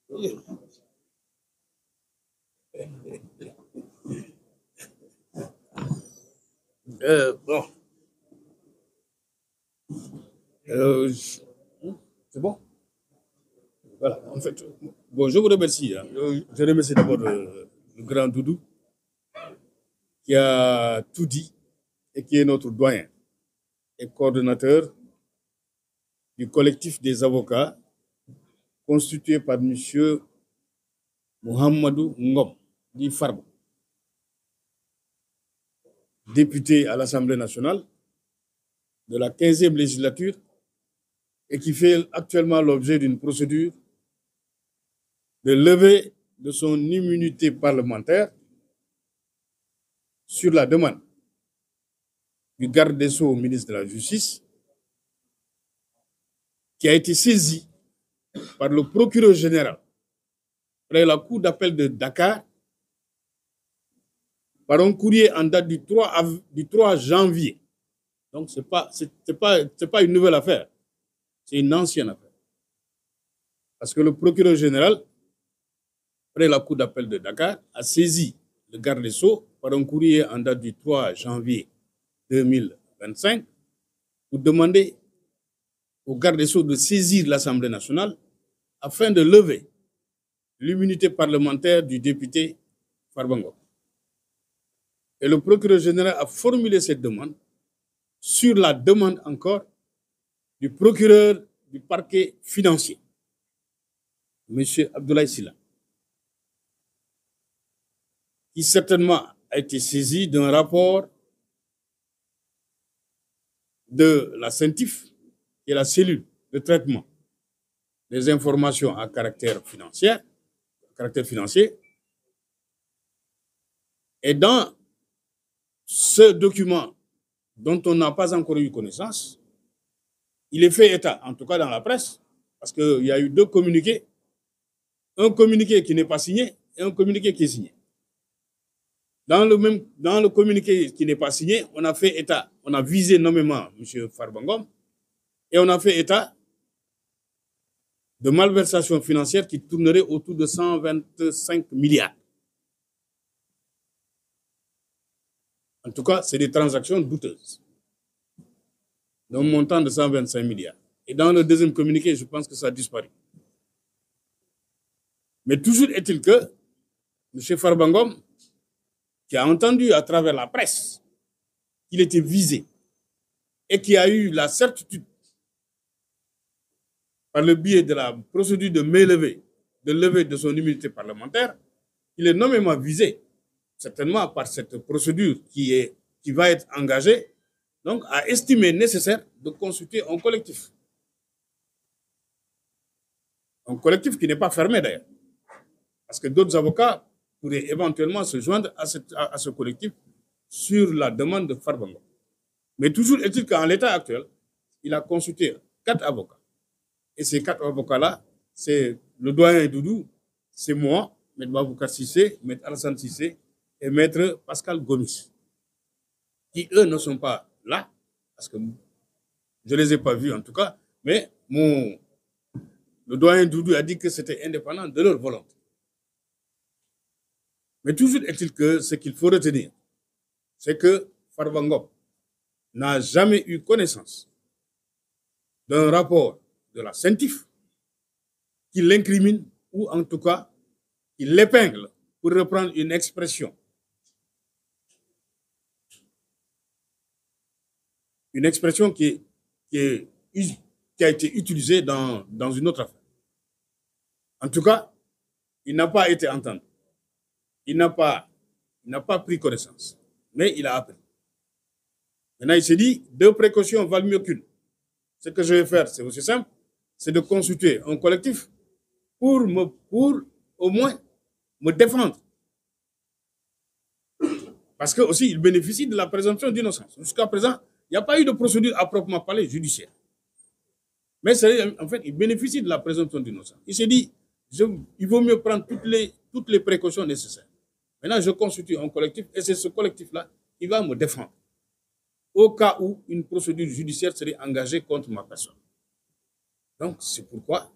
Oui. Bon, c'est bon. Voilà, en fait, bon, je vous remercie, hein. Je remercie d'abord le grand Doudou qui a tout dit et qui est notre doyen et coordonnateur du collectif des avocats constitué par M. Mohamedou Ngom, dit Farbo, député à l'Assemblée nationale de la 15e législature et qui fait actuellement l'objet d'une procédure de levée de son immunité parlementaire sur la demande du garde des Sceaux au ministre de la Justice, qui a été saisi par le procureur général près la Cour d'appel de Dakar par un courrier en date du 3 janvier. Donc, ce n'est pas une nouvelle affaire, c'est une ancienne affaire. Parce que le procureur général, près la Cour d'appel de Dakar, a saisi le garde des Sceaux par un courrier en date du 3 janvier 2025 pour demander au garde des Sceaux de saisir l'Assemblée nationale afin de lever l'immunité parlementaire du député Farba Ngom. Et le procureur général a formulé cette demande sur la demande encore du procureur du parquet financier, M. Abdoulaye Sylla, qui certainement a été saisi d'un rapport de la CENTIF, qui est la cellule de traitement des informations à caractère financier. Et dans ce document dont on n'a pas encore eu connaissance, il est fait état, en tout cas dans la presse, parce qu'il y a eu deux communiqués, un communiqué qui n'est pas signé et un communiqué qui est signé. Dans le communiqué qui n'est pas signé, on a fait état, on a visé nommément M. Farba Ngom et on a fait état de malversations financières qui tourneraient autour de 125 milliards. En tout cas, c'est des transactions douteuses, d'un montant de 125 milliards. Et dans le deuxième communiqué, je pense que ça a disparu. Mais toujours est-il que M. Farba Ngom, qui a entendu à travers la presse qu'il était visé et qui a eu la certitude, par le biais de la procédure de levée de son immunité parlementaire, qu'il est nommément visé, certainement par cette procédure qui va être engagée, donc a estimé nécessaire de consulter un collectif. Un collectif qui n'est pas fermé d'ailleurs, parce que d'autres avocats pourraient éventuellement se joindre à ce collectif sur la demande de Farba Ngom. Mais toujours est-il qu'en l'état actuel, il a consulté 4 avocats. Et ces 4 avocats-là, c'est le doyen Doudou, c'est moi, M. Babouka Sissé, M. Alassane Sissé et M. Pascal Gomis, qui eux ne sont pas là, parce que je ne les ai pas vus en tout cas, mais le doyen Doudou a dit que c'était indépendant de leur volonté. Mais toujours est-il que ce qu'il faut retenir, c'est que Farba Ngom n'a jamais eu connaissance d'un rapport de la CENTIF qui l'incrimine ou en tout cas qui l'épingle, pour reprendre une expression qui a été utilisée dans une autre affaire. En tout cas, il n'a pas été entendu. Il n'a pas pris connaissance, mais il a appris. Maintenant, il s'est dit, 2 précautions valent mieux qu'une. Ce que je vais faire, c'est aussi simple, c'est de consulter un collectif pour au moins me défendre. Parce que aussi, il bénéficie de la présomption d'innocence. Jusqu'à présent, il n'y a pas eu de procédure à proprement parler judiciaire. Mais en fait, il bénéficie de la présomption d'innocence. Il s'est dit, il vaut mieux prendre toutes les précautions nécessaires. Maintenant, je constitue un collectif et c'est ce collectif-là qui va me défendre au cas où une procédure judiciaire serait engagée contre ma personne. Donc, c'est pourquoi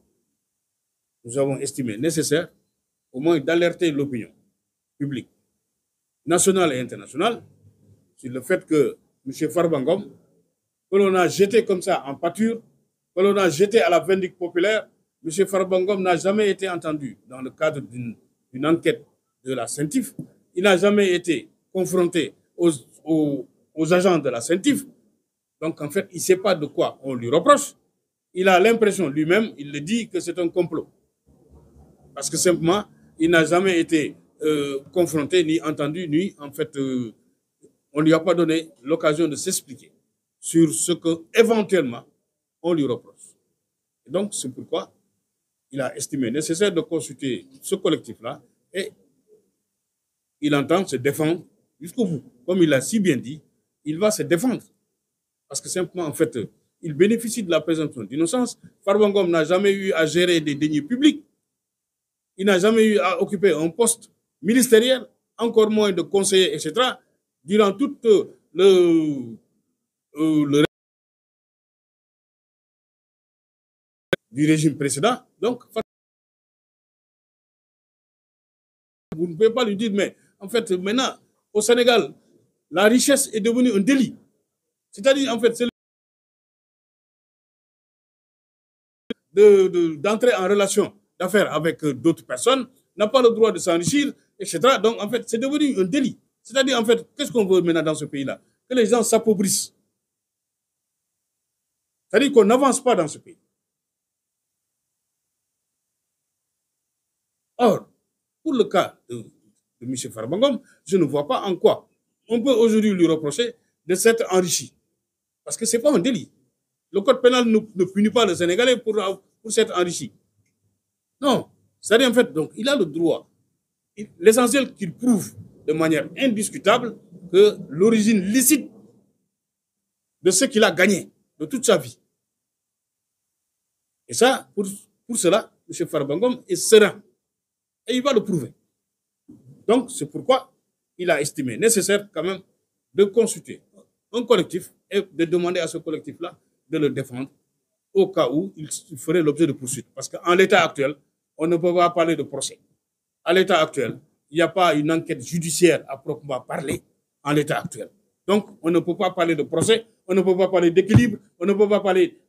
nous avons estimé nécessaire au moins d'alerter l'opinion publique, nationale et internationale, sur le fait que M. Farbangom, que l'on a jeté comme ça en pâture, que l'on a jeté à la vindicte populaire, M. Farbangom n'a jamais été entendu dans le cadre d'une enquête de la CENTIF. Il n'a jamais été confronté aux agents de la CENTIF. Donc, en fait, il ne sait pas de quoi on lui reproche. Il a l'impression lui-même, il le dit, que c'est un complot. Parce que simplement, il n'a jamais été confronté, ni entendu, ni en fait, on ne lui a pas donné l'occasion de s'expliquer sur ce que éventuellement on lui reproche. Et donc, c'est pourquoi il a estimé nécessaire de consulter ce collectif-là et il entend se défendre jusqu'au bout. Comme il l'a si bien dit, il va se défendre. Parce que simplement, en fait, il bénéficie de la présomption d'innocence. Farbangom n'a jamais eu à gérer des deniers publics. Il n'a jamais eu à occuper un poste ministériel, encore moins de conseiller, etc. Durant tout le du régime précédent. Donc, vous ne pouvez pas lui dire, mais en fait, maintenant, au Sénégal, la richesse est devenue un délit. C'est-à-dire, en fait, c'est d'entrer en relation d'affaires avec d'autres personnes, n'a pas le droit de s'enrichir, etc. Donc, en fait, c'est devenu un délit. C'est-à-dire, en fait, qu'est-ce qu'on veut maintenant dans ce pays-là? Que les gens s'appauvrissent. C'est-à-dire qu'on n'avance pas dans ce pays. Or, pour le cas de M. Farbangom, je ne vois pas en quoi on peut aujourd'hui lui reprocher de s'être enrichi. Parce que ce n'est pas un délit. Le code pénal ne punit pas le Sénégalais pour s'être enrichi. Non. C'est-à-dire, en fait, donc, il a le droit. L'essentiel qu'il prouve de manière indiscutable que l'origine licite de ce qu'il a gagné de toute sa vie. Et ça, pour cela, M. Farbangom est serein. Et il va le prouver. Donc, c'est pourquoi il a estimé nécessaire quand même de consulter un collectif et de demander à ce collectif-là de le défendre au cas où il ferait l'objet de poursuites. Parce qu'en l'état actuel, on ne peut pas parler de procès. À l'état actuel, il n'y a pas une enquête judiciaire à proprement parler en l'état actuel. Donc, on ne peut pas parler de procès, on ne peut pas parler d'équilibre, on ne peut pas parler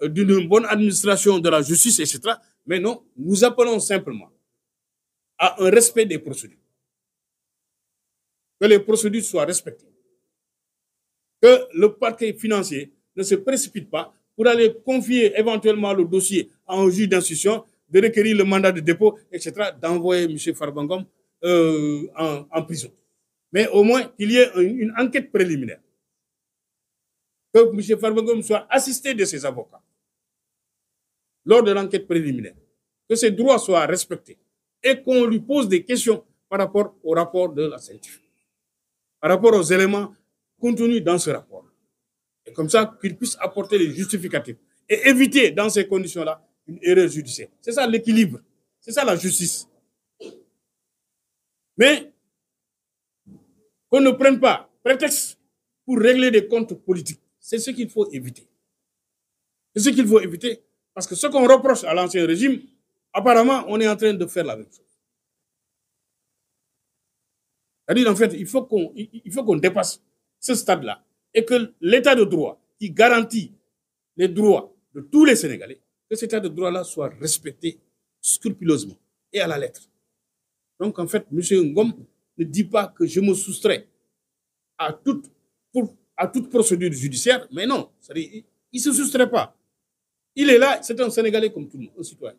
d'une bonne administration de la justice, etc. Mais non, nous appelons simplement à un respect des procédures. Que les procédures soient respectées. Que le parquet financier ne se précipite pas pour aller confier éventuellement le dossier à un juge d'instruction, de requérir le mandat de dépôt, etc., d'envoyer M. Farbangom en prison. Mais au moins qu'il y ait une enquête préliminaire. Que M. Farbangom soit assisté de ses avocats lors de l'enquête préliminaire. Que ses droits soient respectés et qu'on lui pose des questions par rapport au rapport de la CENTIF, par rapport aux éléments contenus dans ce rapport. Et comme ça, qu'il puisse apporter les justificatifs et éviter, dans ces conditions-là, une erreur judiciaire. C'est ça l'équilibre. C'est ça la justice. Mais qu'on ne prenne pas prétexte pour régler des comptes politiques. C'est ce qu'il faut éviter. C'est ce qu'il faut éviter. Parce que ce qu'on reproche à l'ancien régime, apparemment, on est en train de faire la même chose. C'est-à-dire, en fait, il faut qu'on dépasse ce stade-là et que l'état de droit qui garantit les droits de tous les Sénégalais, que cet état de droit-là soit respecté scrupuleusement et à la lettre. Donc, en fait, M. Ngom ne dit pas que je me soustrais à toute procédure judiciaire, mais non, il ne se soustrait pas. Il est là, c'est un Sénégalais comme tout le monde, un citoyen.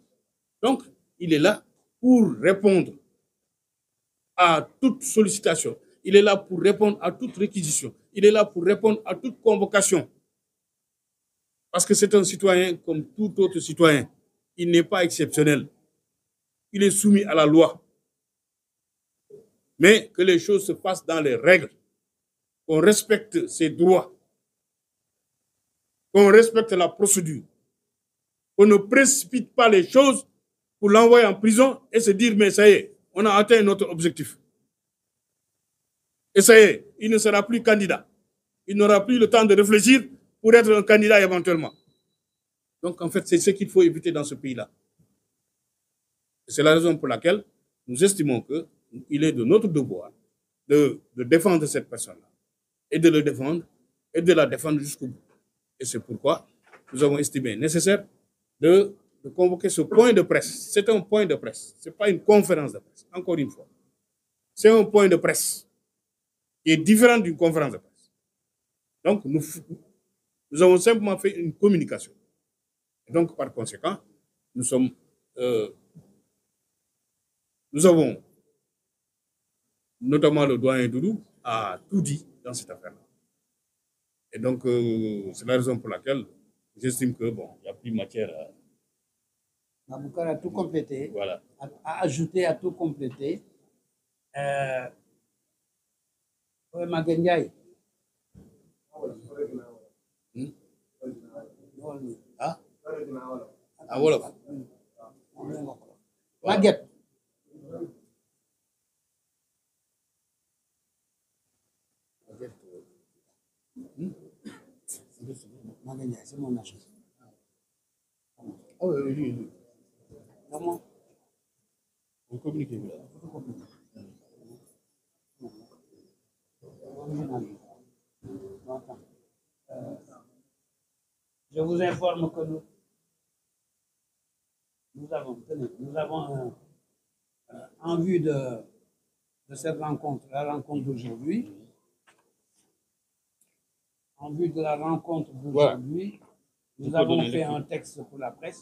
Donc, il est là pour répondre à toute sollicitation. Il est là pour répondre à toute réquisition. Il est là pour répondre à toute convocation. Parce que c'est un citoyen comme tout autre citoyen. Il n'est pas exceptionnel. Il est soumis à la loi. Mais que les choses se passent dans les règles. Qu'on respecte ses droits. Qu'on respecte la procédure. On ne précipite pas les choses pour l'envoyer en prison et se dire, mais ça y est, on a atteint notre objectif. Et ça y est, il ne sera plus candidat. Il n'aura plus le temps de réfléchir pour être un candidat éventuellement. Donc, en fait, c'est ce qu'il faut éviter dans ce pays-là. C'est la raison pour laquelle nous estimons qu'il est de notre devoir de défendre cette personne-là et de le défendre et de la défendre jusqu'au bout. Et c'est pourquoi nous avons estimé nécessaire de convoquer ce point de presse. C'est un point de presse, ce n'est pas une conférence de presse, encore une fois. C'est un point de presse qui est différent d'une conférence de presse. Donc, nous avons simplement fait une communication. Et donc, par conséquent, nous avons, notamment le doyen Doudou, a tout dit dans cette affaire-là. Et donc, c'est la raison pour laquelle j'estime que, bon, il n'y a plus matière à... Maboukar a tout complété, voilà. a ajouté, a tout complété. Magendiaï. Ah? Ah, voilà. Maguette. Magendiaï, c'est mon âge. Ah oui. Comment? On communique. Je vous informe que nous avons en vue de cette rencontre, la rencontre d'aujourd'hui, nous avons fait un texte pour la presse.